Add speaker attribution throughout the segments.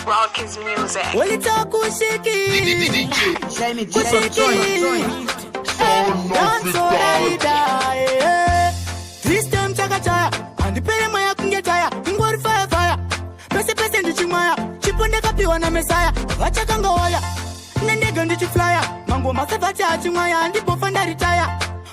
Speaker 1: Rock his music.
Speaker 2: Well, it's all cool, shaky. Dance already die. This time, Chakachaya. And the Perimaya can get tired. In what fire. Pese ndi chimaya. Chiponde kapiwa na Messiah. Wachakanga waya. Nendega ndi chiflyer. Mango masafati achimaya. Ndipo fanda retire.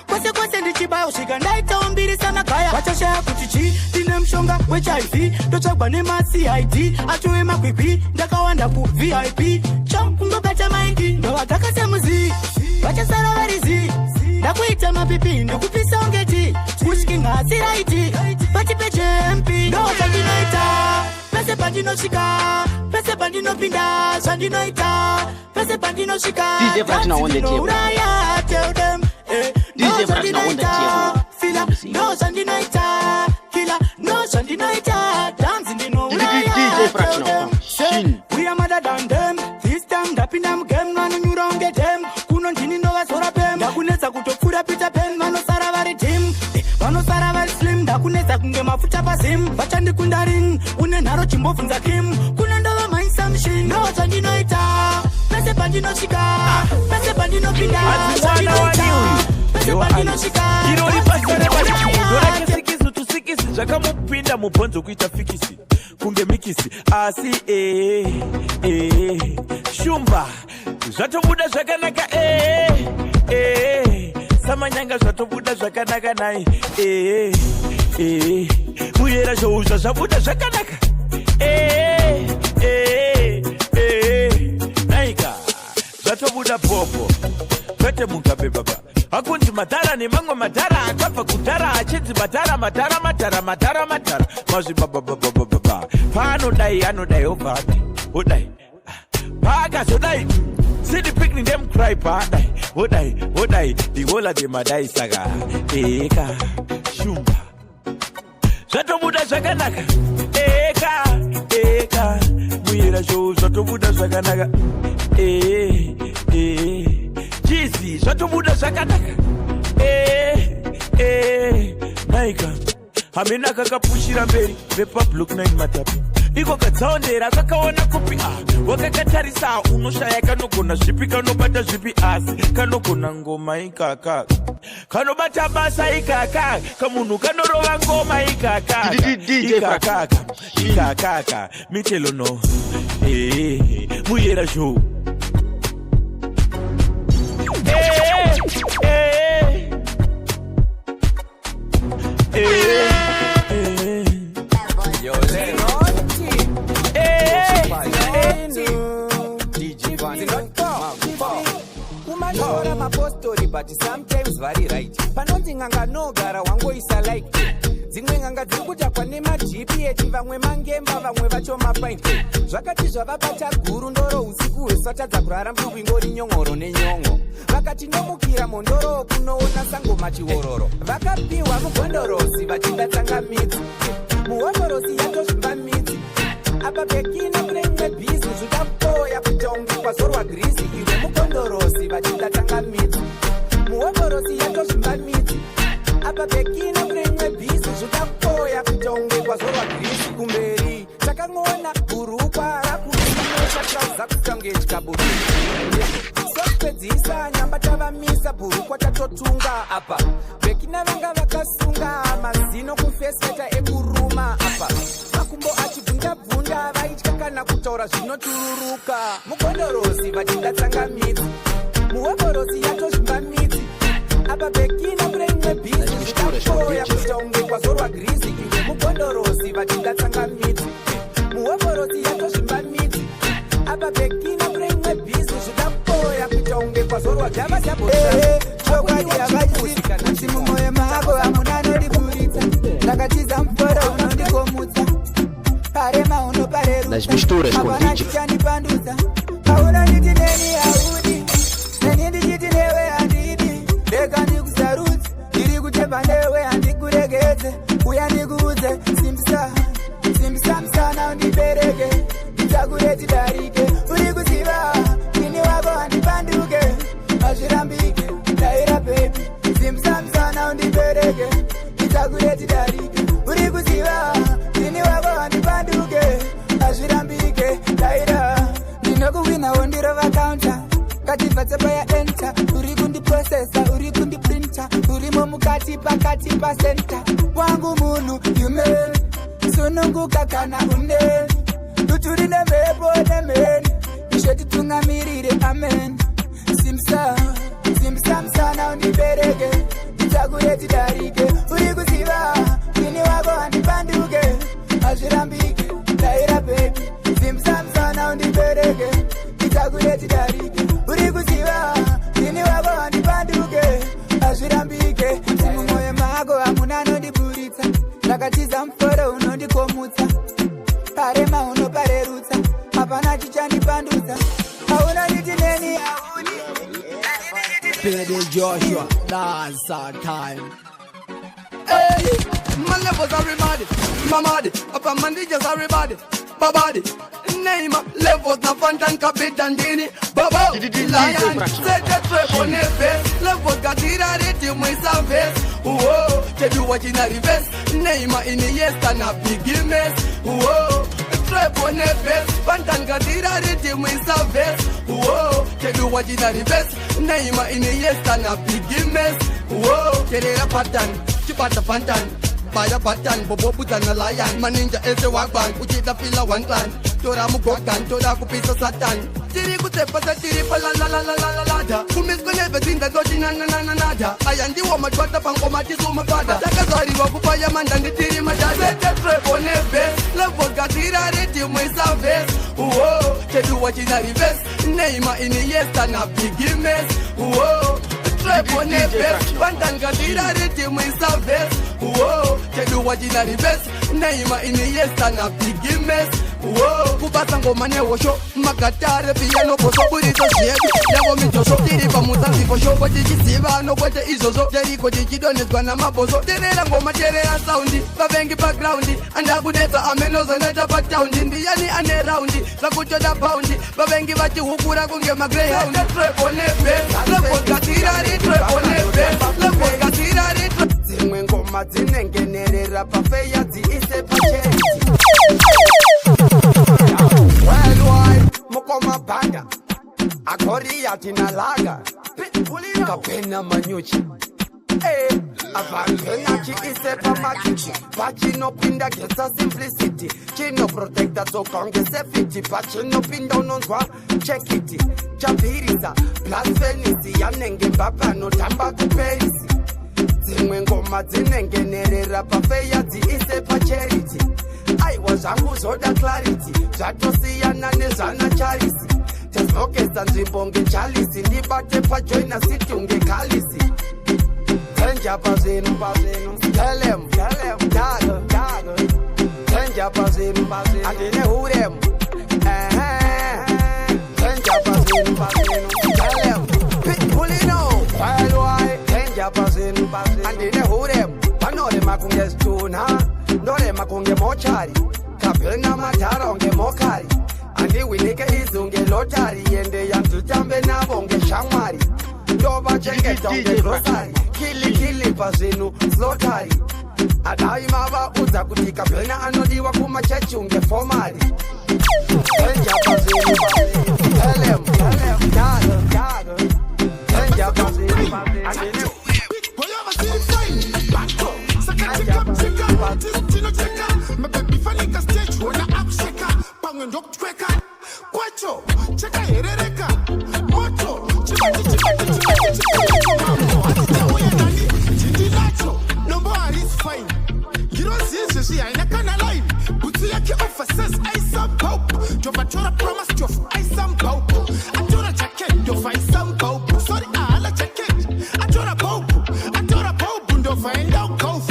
Speaker 2: Kwase ndi chibaya. Ushika ndaita umbiri sana kaya. Wachashaya kutichi. Dine mshonga HIV. Dochagwa ni CID. Atuwe makwipi. Ndakawanda ku VIP. Champungo kacha maiki. Ndo wataka semuzi. Wachasara warizi. Ndakuita mapipi. Ndukupisa ongeti. Kushkinga siraiti. Pati peche MP. Ndo wataginoita. Pese pandino shika. Pese pandino pinda. Sandino ita. Pese pandino shika.
Speaker 3: DJ Platinum on the table.
Speaker 2: Uraya, tell them.
Speaker 3: DJ Platinum on the table.
Speaker 2: Fila, no Sandino ita. Killer, no Sandino ita. Dancing the no Uraya.
Speaker 3: DJ Platinum.
Speaker 2: We are madder than them. This time, dapping them game. Man, you don't get them. Kunon tini no asora pem. Dakunesa kutokura pita pen. Mano saravari team. Mano saravari slim. Dakunesa kunge mafuta pasim. Bachandi kundarin. Unenaro chimbo funza kim. Kunandawa maisa machine. No Sandino ita. Pese pandino shika. Pese pandino pinda. Sandino ita. Pese pandino shika.
Speaker 4: Kirori pasare bari. Dora kesikisu tusikisi. Jaka mupinda mubonzo kuita fikisi. Kunge mikisi. Asi Shumba. Zatobuda zakanaka Samanyanga zatobuda zakanaka nai Muyera zouza zabuda zakanaka Naika Zatobuda popo Pete mungabe baba Akunzi matara ni mango matara Akafa kutara Achinzi matara Mazi baba Pano dai Udai Paga so dai see the picnic them cry pa dai Wodai the whole of them dai saga Eka Shumba Zatobuda zaganaka Eka Muyera show Zatobuda zaganaka Jizzy Zatobuda zaganaka Naika Hamina kaka pushira mberi Vepa block 9 matapi Iko katsaondera kakaona kupi wakakatarisa unoshaya kanogona zvipi kanobata zvipi asi kanogona ngoma ikaka kanobata basa ikaka kamunhu kanorova ngoma ikaka mitelono muyera show
Speaker 5: but sometimes very right. Panoti nganga no gara wangoisa like. Dzimwe nganga dzikuta kwane majipi eti vamwe mangemba vamwe vacho mapaint. Zvakati zvavabata guru ndoro usiku hwesatadza kurara mbugwi ngori nyongoro nenyongo. Vakati nomukira mondoro kunoona sango machiwororo. Vakapiwa mugondorosi vachinda tsangamidzi. Muhondorosi yatozvimba midzi. Apa pekina muremwe bhizi zvikapoya kutongi kwazorwa grisi. Iwe mugondorosi vachinda tsangamidzi. Muhondorosi yatozvimba midzi. Apa pekina muremwe bhizi zvikapoya kutongi kwazorwa grisi. Kumberi takangona gurukwa rakusino chatrauza kutonge chikaburi. Sokupedzisa nyamba tavamisa burukwa tatotunga apa. Pekina vanga vakasunga mazino kufeseta ekuruma apa. Makumbo achibvunda vaitya kana kutaura zvinotururuka. Mugondorosi vachinda tsangamidzi. Muhondorosi yatozvimba midzi. Apa pekina muremwe bhizi zvikapoya kutonge kwazorwa grisi. Iwe mugondorosi vachinda tsangamidzi. Muhondorosi yatozvimba midzi. Apa pekina muremwe bhizi zvikapoya kutonge kwazorwa gava jabo. Chokwadi yakajisika nasimu moyo mako hamuna nodiburitsa. Ndakatiza mporo unondikomutsa. Parema unopareru.
Speaker 3: Nas misturas com DJ.
Speaker 5: Hauna niti neni haudi. Neni ndijiti newe handidi. Deka ndikusarudzi. Iri kutepa newe handikuregeze. Uya ndikuudze. Simbisa msana undibereke. Nditakureti darike. Uri kuziva. Ini wako handipanduke. Azvirambike. Daira baby. Simbisa msana undibereke. Nditakureti darike. Uri kuziva. Ini wako handipanduke. Azvirambike. Daira Now on the rover counter, Katifata by enter, Urikundi processor, Urikundi printer, Urimomu Katipa center, Wangu Munu, you made, Sunungu Kakana Une, Tuturina Mebo, the man, you should tunga miri, amen. Simsam sana uniberege, Itagueti darige, Urigusiva, Kiniwago and Panduge, Ashirambike, Naira baby, Simsam sana uniberege, Itagueti darige, Urigusiva, Kiniwago and Panduge, Ashirambike, Mumoye Mago, Amunano di Burita, Nakatiza Mforo, no di Komuta, Parema uno pareruta, Apanachi Chani Panduta, Auna Nitineni,
Speaker 2: Baby Joshua, dance on time.
Speaker 1: Hey, my levels everybody, mamadi, upper Monday just everybody, babadi. Name levels na fantan kapitan dini, baba. Lion, set a trap on the face. Levels got it at it, you may surface. Whoa, tell you what in a reverse. Name in the yes and a big mess. Whoa. Trap on the face, Pantan Gadira, the may surface. Whoa, tell you what in a reverse. Name in the yes and a big mess. Whoa, tell you a pattern, Chipata Pantan, buy a pattern, Bobo put on a lion, Maninja is a walk bank, which is the pillar one clan. Tora Mugokan, Tora Kupisa Satan. Tiri Kutepasa, Tiri Pala, who miss everything that got in another. I am the woman, what the Pancomati Suma father. Takazari Wakupayaman and the Tiri Mada. Let the trap on the face. Love for Gatira, you may surface. Whoa, tell you what in a reverse. Name in the yes and a big mess. Whoa, trap on the face. Pantan Gatira, you may surface. Whoa, tell you what in a reverse. Name in the yes and a big mess. Whoa, Kubasango Mane Washo, Makatare, Piano, Posoburito, Yago Mitoso, Tiripa Mutanzi for show, but it is Siva, no what is also, Jericho, Jidon is Guanamaboso, Terra Material Soundi, Babengi backgroundi, and Abuneta, Amenos and Neta Patown, Indiani and Aroundi, Sakucha Poundi, Babengi Batu, Hukura Gunga Magrehound, the trap on the face, Love Gatira, trap on the face, Love Gatira, Zingo Martin and Genera Pafeya, the Ise Pache. Worldwide, Mokoma Banda, Akoria Tinalaga, Kapena Manuchi. Eh, Avangenachi is a pamati, Pachino Pinda gets a simplicity, Chino protect that so Congress safety, Pachino Pinda on one, check it, Chapirisa, Blasphemy, Yanenge Baba, no Tambaco Paris. Zingwengo Martin and Genera Pafeya, the is a charity. I was a who's order clarity. Jatosi and Nanezana Charisi. Just focus on the bonge chalice. In the batepa join a city unge kalisi. Tenja Bazino, tell him, Dago. Tenja Bazino, I didn't know them. Tenja Bazino, tell him. Pitbullino, why? Tenja Bazino, I didn't know them. I know them I can get tuna. Ndore makunge mochari Kapena matara onge mokari Andi winike izunge lotari Yende yantutambe na bonge shamari Ndoba chenge tonge rosari Kili pazinu slotari Adai maba uza kutika Pena anodiwa kumachechi unge fomari Tenja pazinu Telem Dago Tenja pazinu Adine
Speaker 6: my baby funny stage wanna up shaker bang and dog tracker kwacho cheka herereka moto chibachi number one is fine kirosi yeshi aina kana line butu yake officers I some pope jovatora promise to I some pope atora jacket do find some pope sorry ala jacket atora pope do find out cof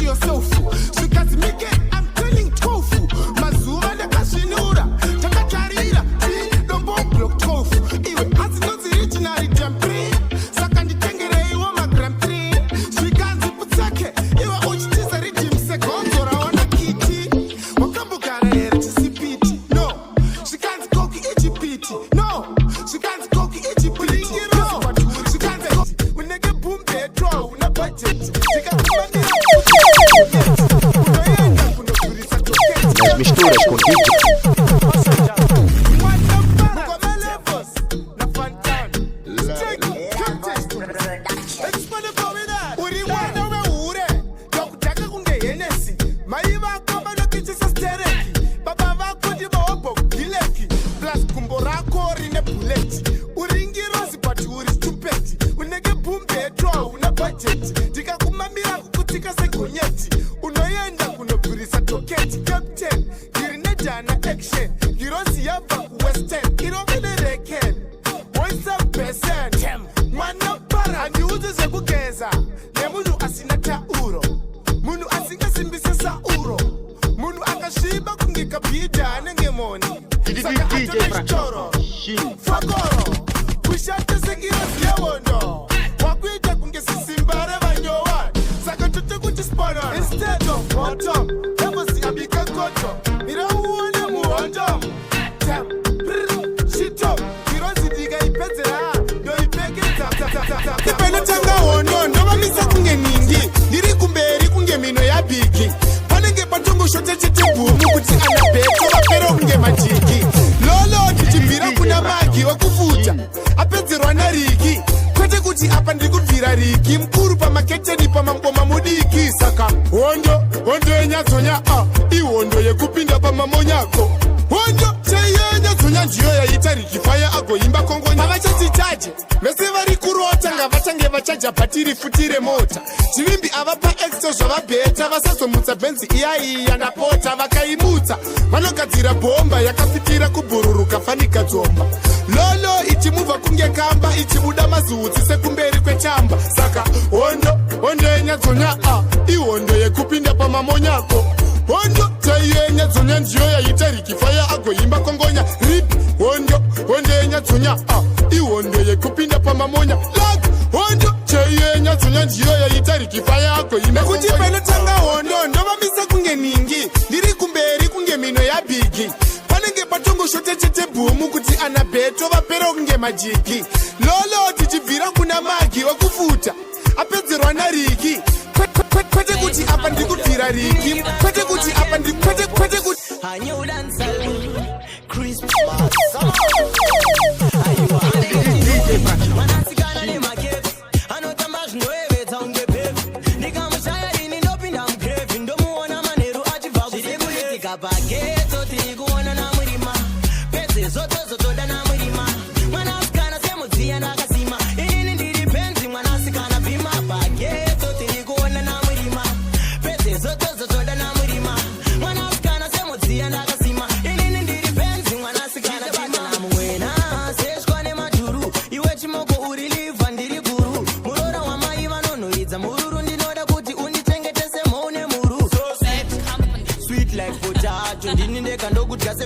Speaker 6: yourself. She got me get, I'm telling tofu. Mazuma de Kashinura. Takatarira. Don't block tofu. Even as not the original jumping. Sakandi Tengere, you want my Grand Prix. She can't put sake. You are Uchi's a regime second or I want a kitty. Wakabukara,
Speaker 3: As misturas com DJ.
Speaker 6: Vanogadzira bomba yakafitira kubhururuka fanika dzomba. Lolo ichimuva kunge kamba ichibuda mazutsi sekumberi kwechamba. Saka hondo yenyadzonya ihondo yekupinda pamamonyako. Hondo yenyadzonya ndiyo yaita rikifaya agoimba kongonya. Rip hondo yenyadzonya ihondo yekupinda pamamonya. Lag hondo yenyadzonya ndiyo yaita rikifaya agoimba kongonya. Kuti panotanga hondo ndovamisa kunge ningi ndiri kumberi kunge mino ya bigi. Panenge patongo shote chete bomu kuti anabeto vapero kunge majiki. Lolo tichibvira kuna magi wakufuta apedzerwa na riki. Kwete kuti apa ndikubvira riki. Kwete kuti apa kwete kuti
Speaker 2: a new dancer Christmas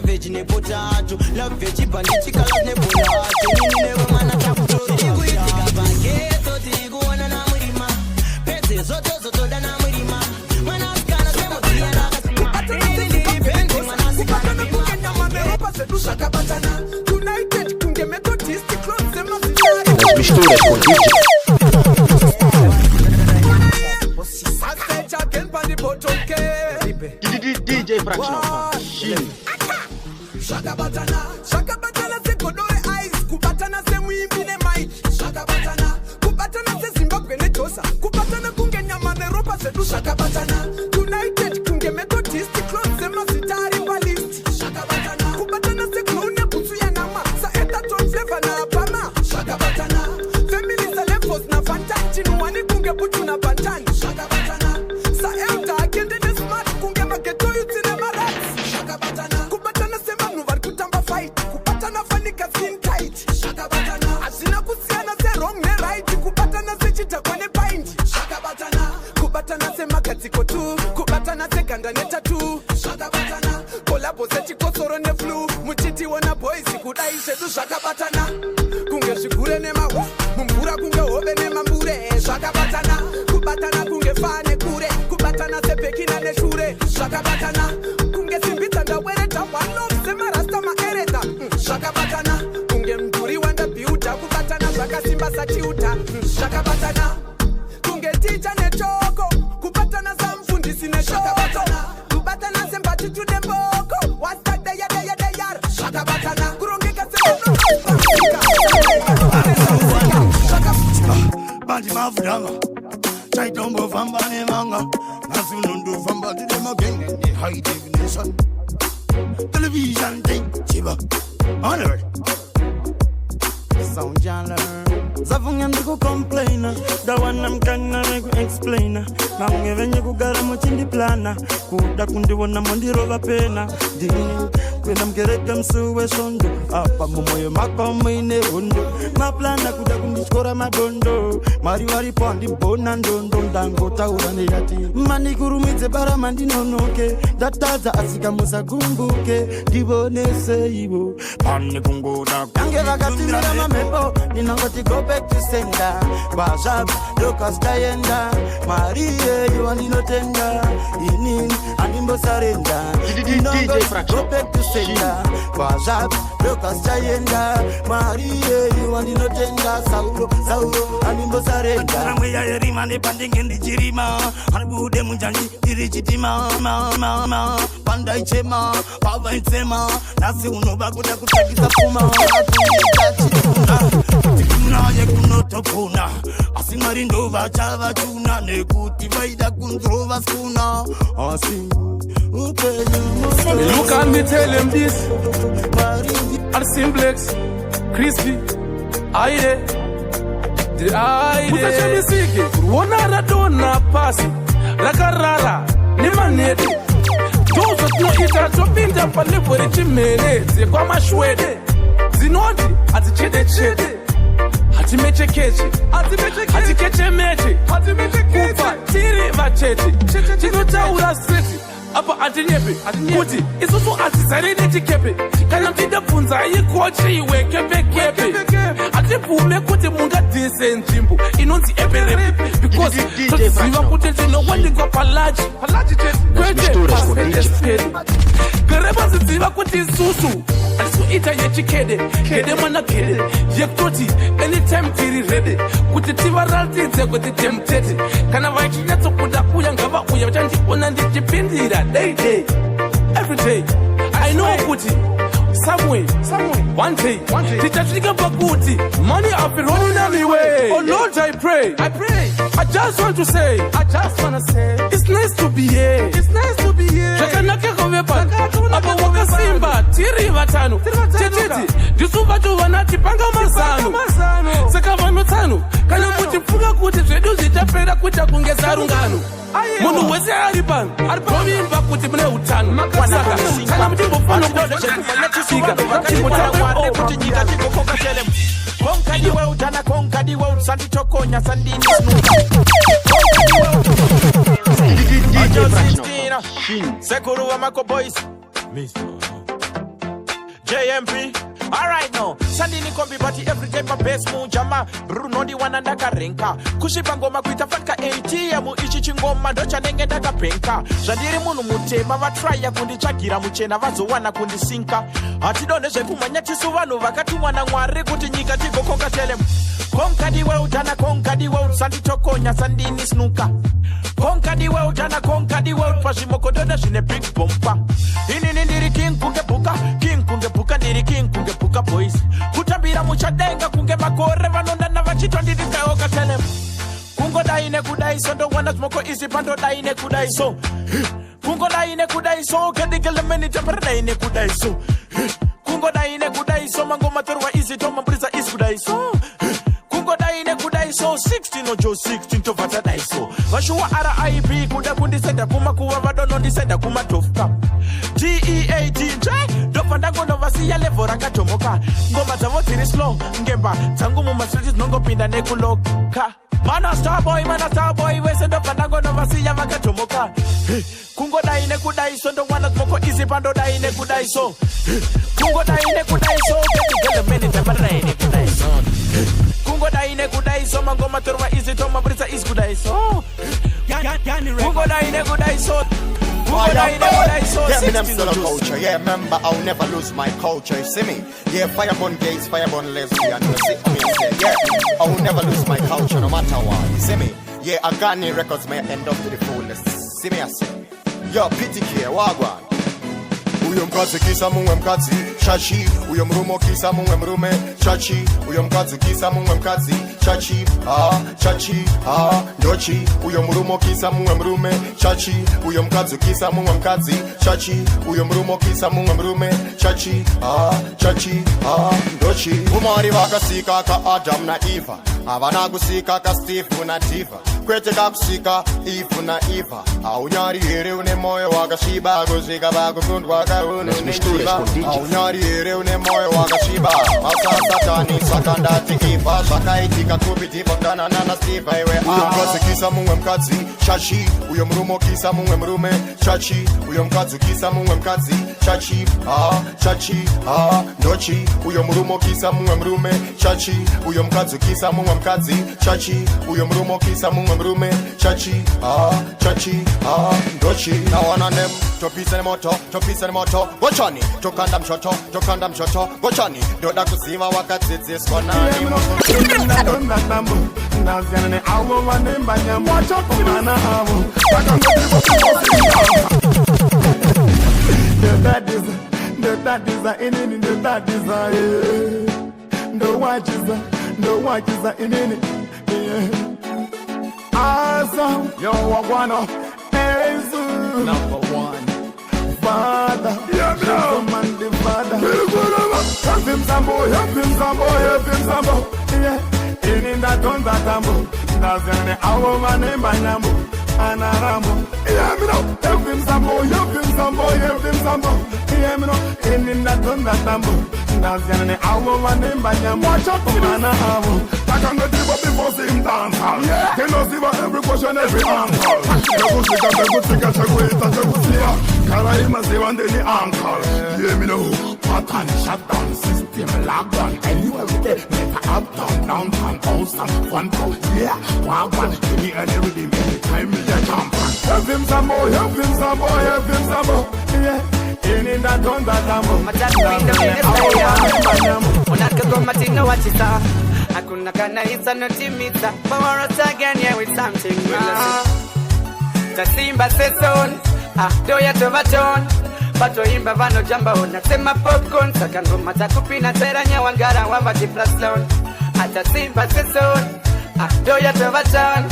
Speaker 2: veggie potato, love veggie banditi kala ne potato. Nini ne mana taputo. Tigu itiga bageto, tigu wana na murima. Pete zoto da na murima. Mana skana semo tia na kasima. Nini benzi mana skana bima. Kukenda mameropa sedu shaka batana. United kunge methodist club sema sitari.
Speaker 3: As misturas com DJ. DJ Fractional Shin.
Speaker 1: Shaka batana se kodore eyes, kubatana se mwimbi ne mic. Shaka kubatana se Zimbabwe ne tosa, kubatana kunge nyama ne ropa se du. Shaka batana, United kunge methodist club se masitari balist. Shaka kubatana se klone kutu ya nama, sa eta ton flavor na pama. Shaka family sa lefos na fantachi nuani kunge butu na bantani. Shaka sa elta akende ne smart kunge mageto yuti ne marat. Shaka kubatana se manu var kutamba fight, kubatana fanika skin tight. Shaka asina kusiana se wrong ne right, kubatana se chita kwane bind. Shaka kubatana se makatiko tu, kubatana se ganda ne tattoo. Shaka kolabo se chikosoro ne flu, muchiti wana boys kudaishe tu. Shaka kunge shikure ne mawa, mumbura kunge obe ne mambure. Shaka kubatana kunge fane kure, kubatana se pekina ne shure. Shaka kunge simbita nda wereta wano sema rasta ma ereta. Shaka kunge mturi wanda biuta, kubatana shaka simba sa chiuta. Shaka kunge teacher ne choko, kubatana za mfundisi ne shoko. Kubatana se mbatitu ne mboko,
Speaker 6: mafudanga chaitombo famba nemanga nasunundu famba tidemageng in the high definition television thing chiba on earth
Speaker 2: sound jala Zavunga ndiku complainer Da wana mkana niku explainer Na ungevenye kugara mochindi plana Kuda kundi wana mondiro la pena Dini Kwena mgereka msuwe shondo Apa mumoyo mako mwine hondo Maplana kuda kundi chkora madondo Mariwari pondi bona ndondo Ndango taura ne yati Mani kurumize bara mandi nonoke Dataza asika musa gumbuke Dibone seibo Pani kungoda Kange vakati mira mamepo Ninangoti go back to sender Bajab, Lucas Tayenda Marie, you want no tender Inin, Animbo Sarenda
Speaker 3: DJ Fraction
Speaker 2: go back to sender Bajab, Lucas Tayenda Marie, you want no tender Saulo, Animbo Sarenda Namwe ya yerima ne pandingi ndi jirima Anibude munjanji, dirichitima Panda ichema, pava ichema Nasi unoba kuda kutakisa puma Naye kunotopuna Asimarindo vachava chuna Nekuti vaida kuntrova skuna Asim
Speaker 7: You can me tell him this Arsimblex Crispy Aide Mutasha misiki Wona radona pasi Lakarara Nimanete Tozo tunoita Topinda palipori chimenete Kwa mashwede Zinodi Atichede chede Atimechekeche Atikeche meche Kupa Tiri vacheche Chinotaura seti Apa atinyepe Kuti Isusu atizarine chikepe Kana mtida funza Ikochi iwe kepe Atipume kuti munga dise njimbu Inonzi epe repe Because Toziva kuti zino wandi kwa palaji Kwete Pasete spedi Gereba ziziva kuti isusu Alisu ita ye chikede Kede mana kede Yekoti Anytime tiri ready Kuti tiva ralti Kuti temtete Kana vaichi nyato kuda uya ngava uya Wachanji unandi jipindira Day Every day I know kuti Somewhere One day Tichachika pakuti Money I've been running on me way Oh Lord I pray I just want to say It's nice to be here Chakanake kovepa Apa waka simba Tiri vatano Chetiti Disuva juwana tipanga mazano Seka vano tano Kana muti fuga kuti Zvedu zitapera kuta kungeza rungano Munu wezi haripano Rovimba kuti mune utano Wanaka Kana mtimbo fano kwa Sika Wale kuti nyika chiko koka telem Konkadi wa utana konkadi wa utsandi chokonya sandini snuka
Speaker 3: DJ Fraction
Speaker 7: Sekuru wa Mako Boys JMP Alright now, Sandini kombi bati every day my best mujama Bruno di wanandaka renka Kushipa ngoma kuitafatka ATM Ichi chingoma docha nenge daka penka Jandiri munu mutema vatraya kundi chagira muchena vazo wana kundi sinka Atidoneze kumanya tisuvanu vakati wana ngwari kuti nyika tigo koka telem Konkadi we utana konkadi we utsandi tokonya sandini snuka Konkadi we utana konkadi we utpashimoko doda shine big bomba Ini nindiri king kunge buka niri king kunge buka boys Kutambira muchadenga kunge makore vanonda na vachitwa ndidika oka telem Kungo daine kudai so don't wanna smoke easy pando daine kudai so Kungo daine kudai so kedigele meni tempere daine kudai so Kungo daine kudai so mango materwa easy toma brisa is kudai so Kungo daine kudai so 16 ojo 16 to vata dai so Vashua RIP kuda kundi senda kuma kuwa vadono ndi senda kuma tofka GEAT Dofandango no vasi ya levo ranga tomoka Ngoma zavo tiri slow Ngemba Tangu muma streets nongo pinda nekuloka Mana starboy We sendo fandango no vasi ya vanga tomoka Kungo daine kudai so Ndo wana smoko easy pando daine kudai so Kungo daine kudai so Gele meni temara daine kudai so Kungo daine kudai so Mango maturwa easy Toma brisa is kudai so Kungo daine kudai so
Speaker 8: Yeah, me them still a culture. Yeah, remember I'll never lose my culture. You see me? Yeah, fireborn gays, fireborn lesbian. You see me? Yeah, I will never lose my culture no matter what. You see me? Yeah, Agani records may end up to the fullest. See me? I say, yo, PTK, Wagwan. uyo mkazi kisa mumwe mkazi chachi uyo mrume kisa mumwe mrume chachi uyo mkazi kisa mumwe mkazi chachi chachi ndochi uyo mrume kisa mumwe mrume chachi uyo mkazi kisa mumwe mkazi chachi uyo mrume kisa mumwe mrume chachi chachi ndochi umari vakasika ka Adam na Eva avana kusika ka Steve na Diva kwete kakusika Eve na Eva aunyari here une moyo wakashiba kusika vakukundwa kaune nechiva aunyari here une moyo wakashiba asa satani sakandati Eva zvakaitika kupitipa kanana na Steve iwe uyo mkazi kisa mumwe mkazi chachi uyo mrume kisa mumwe mrume chachi uyo mkazi kisa mumwe mkazi chachi chachi ndochi uyo mrume kisa mumwe mrume chachi uyo mkazi kisa mumwe mkazi chachi uyo mrume kisa mumwe mrume chachi chachi ndochi nawana nem topisa ni moto gochani tokanda mshoto gochani ndoda kuziva wakadzidziswa nani
Speaker 6: Naziyana awo vanemba nyamwacho kumana avo ndodadiza inini ndodadiza ndowachiza inini asa yowagwana ezu number one father mandi father help him sambo yeah ini ndatonza tambo ndazane awo vanemba nyambo anarambo yeah me know help him sambo yeah me know ini ndatonza tambo ndazane awo vanemba nyambo kumana avo takangotiba before sing dance hall tinosiva every question every answer tekutika chekuita karaima zivandeni ankle yeah me know pattern shutdown system lockdown anywhere we get never up downtown awesome one go yeah one any and everything anytime me get jump help him some more yeah ini ndatonza tambo
Speaker 9: unakagoma tino wachisa hakuna kanaisa notimiza power again yeah with something tasimba seson doya tovaton bato imba vano jamba unasema popcorn sakangoma takupina teranya wangara wamba kiplaslon atasimba seson doya tovaton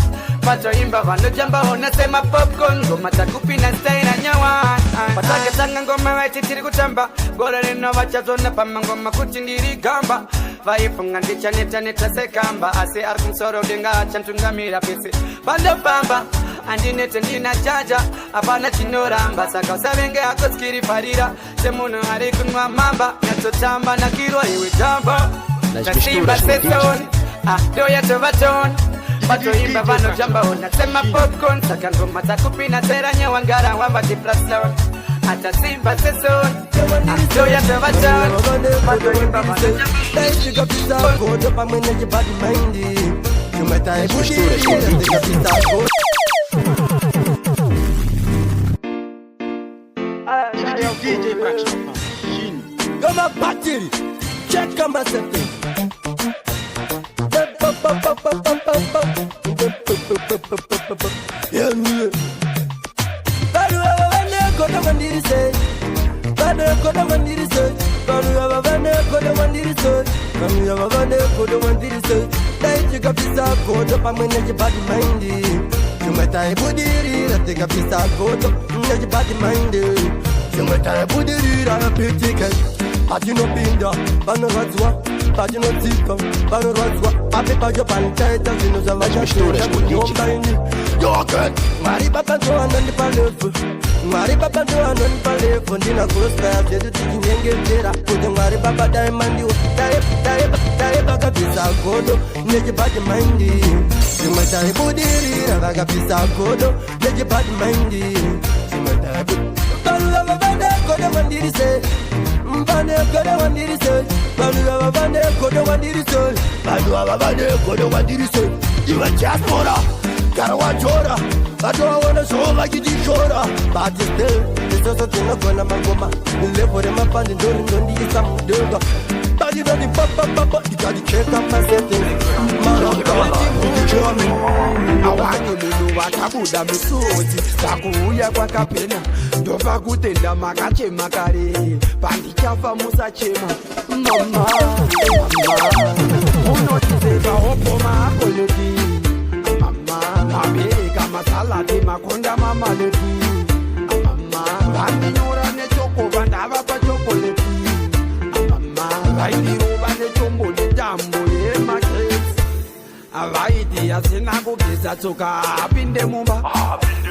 Speaker 9: bato imba vano jamba unasema popcorn ngoma takupina staina nyawa patake tanga ngoma waiti tiri kutamba bora lino vachazona pama ngoma kuti ndiri gamba vaifunga ndichaneta sekamba asi arkumsoro denga chantungamira pese bando pamba andinete ndina chaja apana chinoramba saka usavenge akoskiri parira semunhu ari kunwa mamba natotamba nakirwa iwe jamba tasimba seson doya tovaton vatoimba vanojamba unasema popcorn saka ngoma takupina teranya wangara wamba kiplaslon atasimba seson doya tovaton vatoimba
Speaker 3: DJ Fraction.
Speaker 1: Come on, party. Check on my setting. Yeah, me. Adinopinda, Panorazua, Padinotica, Panorazua, Apipajo Pancheta, Yoga, Maripapanto and Palefu, Maripapanto and Palefu, Dina Costa, the Tinga, put the Maripapa Diamond, Diabaka Pisa Godo, Nejibati Mindy. You might have put it, Raga Pisa Godo, Nejibati Mindy. You might have put Godo Mandiri say. Bane kodo wandiri so, banu bane kodo wandiri so, banu kodo wandiri so. You a diaspora, karawa chora, I wanna show like you chora. But still, it's also thing of gonna mangoma. You live for them up and don't need some doga. But ready, papa, you gotta check up my settings. Awanyu wakabuda misodzi takuuya kwakapena ndobva kutenda makachema kare pandichafa musachema mama unotizeka opoma akoleti mama mabereka masalati makonda mamaleti mama vandinyora nechokova ndava pachokoleti mama vaindirova nechombo netambo yemakesi avaiti asina kugeza tsoka apinde mumba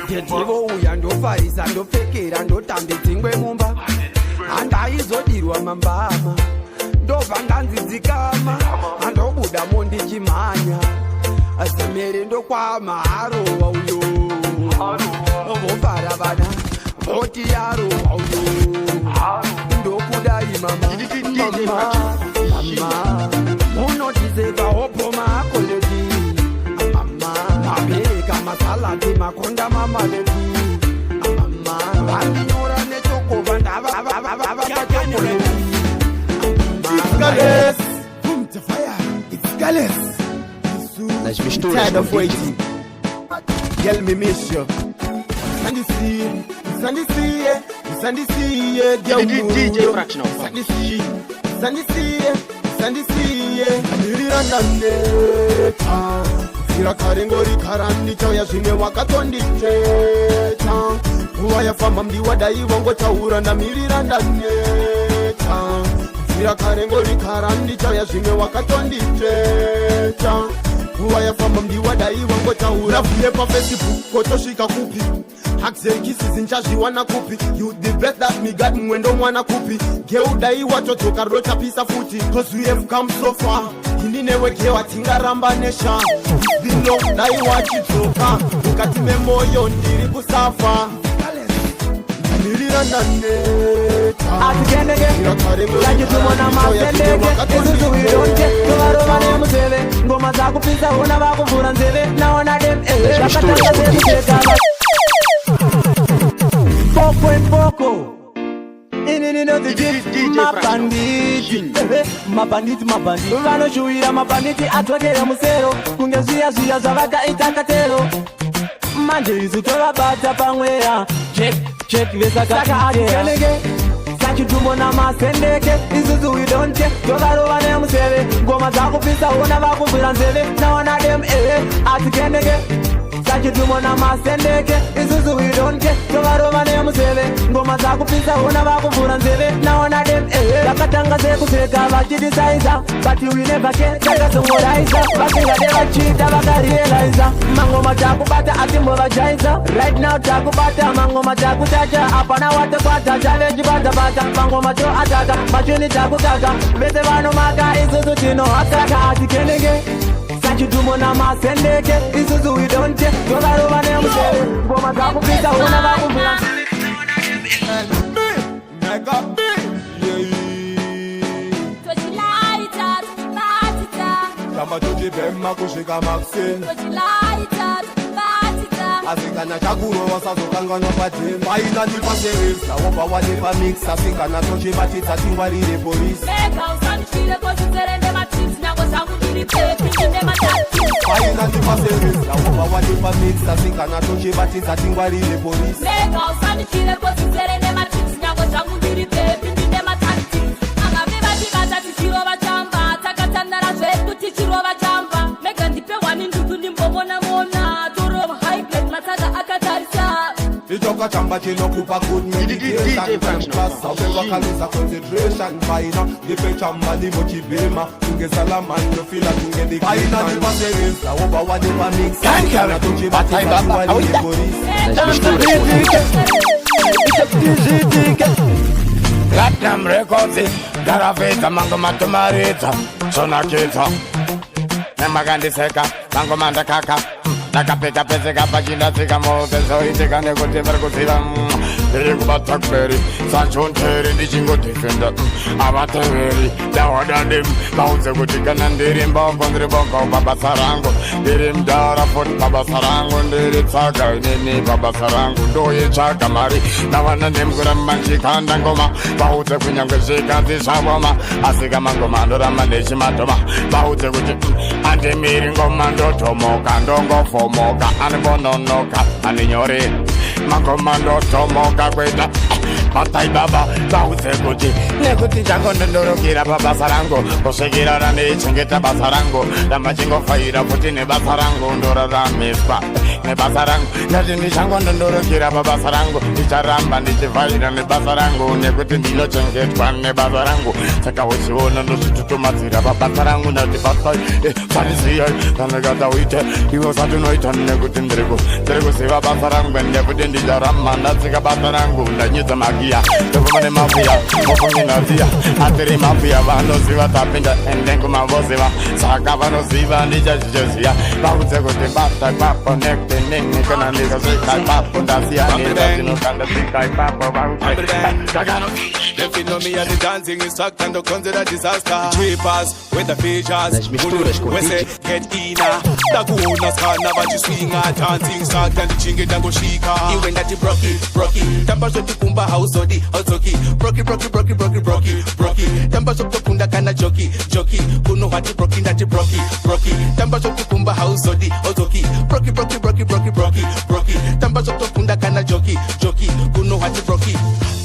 Speaker 1: ndetivo uya ndofarisa ndopfekera ndotambe dzingwe mumba handaizodirwa mambama ndobva ndanzidzikama handobudamo ndichimhanya asimere ndokwama arova uyo vofara vana voti arova uyo ndokudai mama munotizeka opoma akoleti mabereka masalati makonda mamaleti mama vandinyora nechokova ndavachokoleti
Speaker 6: Tired of waiting. Girl, me miss you. Sandy see, Sandy see, Sandy see, DJ Fraction. Sandy see, Sandy see, Sandy see. Sira karengori karandi chaya zvine wakatonditeta nguva yafamba mdiwadai wango taura ndamirira ndaneta Sira karengori karandi chaya zvine wakatonditeta nguva yafamba mdiwadai wango taura vune paFacebook kotosvika kupi Haxekisi nchazviwana kupi You the best that me got mwendo mwana kupi Geudai watodzoka rochapisa futi Cause we have come so far Indinewe watingaramba nesha Bino dai wachidzoka Mukati memoyo ndiri kusafa Ndamirira ndaneta
Speaker 2: Atikenege Yachitumona masendeke Isuzu wironje Tovarova nemuseve Ngoma zakupisa una vakuvura nzeve Naona dem Vakatanga zekucheka Poco en poco mabanditi vanoshuwira mabanditi adzokera musero kunge zviya zvavakaita katero manje isu tovabata pamweya chek vesakaka atenege sachitumbo namasendeke isusu widonte tovarova nemuseve ngoma dzakupisa una vakubvira nzeve naona dem atikenege sachitumbo namasendeke isusu widonte tovarova nemuseve ngoma dzakupisa una vakubvura nzeve naona dem vakatanga sekuseka vachidisaisa but we never care takazongoraisa vasingade vachita vakarielaiza mangoma takubata atimbovajaisa right now takubata mangoma takutacha apana watakwata chavechibata-bata mangoma to atata machini takutaka vese vanomaka isusu tinohakaka atikenege sachitumbo namasendeke isusu widonte tovarova nemuseve ngoma dzakupisa una vakubvura
Speaker 6: Kamba tuchibhema kusvika makiseni asikana chakurova sazokanganwa patemba aina ndipaseresa wobva wanepamix asikana tochibatidza tingwarire polisi aina ndipaseresa wobva wanepamix asikana tochibatidza tingwarire polisi Itoka chamba chinokupa good meditation Wakaluza concentration Paina Dipe chamba ni mochibema Tunge salaman Yofila tunge di Paina nipa seresa Oba wadipa mix Kana tunche batiba Tuwali yekoris
Speaker 10: Platinum Records Garaveta mango matumarita Sonakita Nemagandiseka Mango mandakaka Nakapeka peseka pagina zika mo Peso itika nekuti verkusiva ndiri kubatakberi sachonteri ndichingo defenda avateveri dawadadem vaudze kuti kana ndiri mbongo ndiri bongo pabasa rangu ndiri mudhara foti pabasa rangu ndiri tsaga inini pabasa rangu ndoyetsvaga mari navana nemvura manchikanda ngoma vaudze kunyange zvikanzi zvavoma asi kamangoma ndoramba ndechimatoma vaudze kuti andimiri ngoma ndotomoka ndongofomoka anibononoka aninyore mangoma ndotomoka kweta Matai baba, vaudze kuti nekuti chango ndondorokera pabasa rangu kusvikira randichengeta basa rangu ramachingofaira futi nebasa rangu ndoraramiswa nebasa rangu ndati ndichango ndondorokera pabasa rangu ndicharamba ndichifaira nebasa rangu nekuti ndinochengetwa nebasa rangu saka uchiona ndozvitutumadzira pabasa rangu ndati basai sariziyai ndandikata uite iwe usati unoita nekuti ndiri kuziva basa rangu nekuti ndicharamba ndatsika basa rangu ndanyidza magi Topomane mafia, mofungi nazia Atiri mafia, vanoziva tapinda Endengu mavoziva, saka vanoziva Nija jijezia, vaudze kuti bata Papo nekte nini, kana nika Zikai papo, ndazia, nita zinu Kanda zikai papo, vaudze Kagano
Speaker 11: Them fit know me as the dancing instructor and don't consider disaster. Trippers, with the features, we say get ina. Takuona skana bachi swinga, dancing instructor and the chinge dango shika. Iwe ndati broki, tamba shoti kumba house odi, house broki, tamba shoti kunda kana joki, kuno hati broki ndati broki, tamba shoti kumba house odi, house broki, tamba shoti kunda kana joki, kuno hati broki.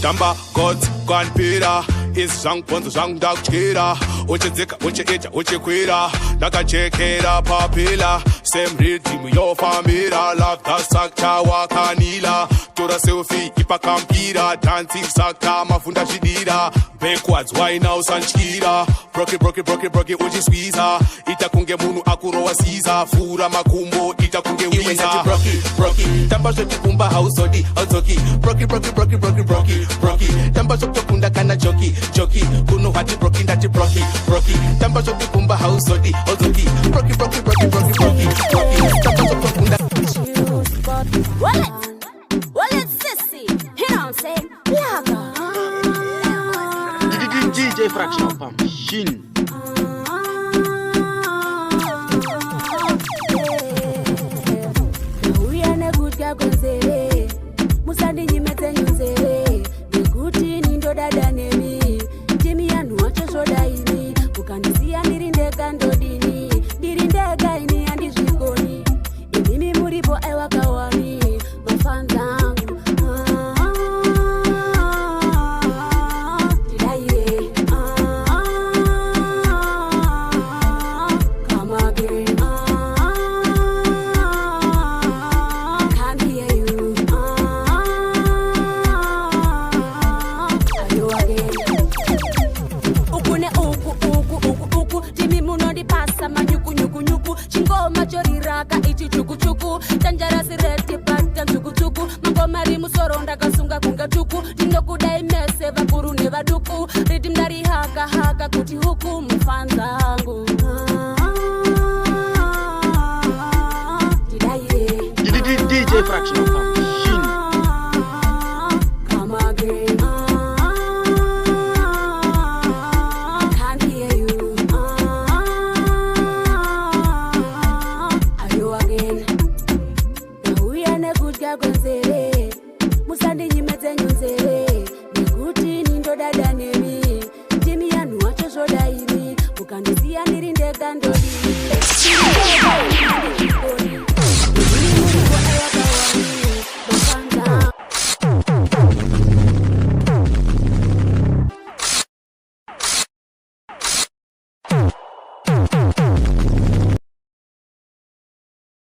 Speaker 11: Tamba gods gone pira is sang ponzo sang dark chira oche zeka oche eja oche kwira nakachekera papila same rhythm yo famira love that sakta wakanila tora selfie ipakampira dancing sakta mafunda shidira backwards why now sanchira broke oche squeeza itakunge munu akurowa siza fura makumbo itakunge wiza broke tamba shoti kumba house odi broke tamba shoti kunda kana joki kuno hati broki ndati broki tamba shoti kumba house odi broki tamba shoti kunda
Speaker 12: Wallet sissy, you know what I'm saying? Laga
Speaker 3: DJ Fractional Pump Shin
Speaker 12: we are a good guy konzere musandi nyimete nyunzere nekuti nindo dada nemi timi yanu wacho shodaini ukandisiya ndiri ndega ndodini ndiri ndega ini handizvikoni imimi muripo aiwakawani mafanzangu machorira ichi chukuchuku tanjarasi rete pata chukuchuku mangomari musoro ndakasunga kunga chuku ndinokudai mese vakuru nevaduku riti mdari haka kuti huku mufanzangu
Speaker 3: DJ Fractional Pump Shin
Speaker 12: come again can't hear you again. Now we are a good guy, musandi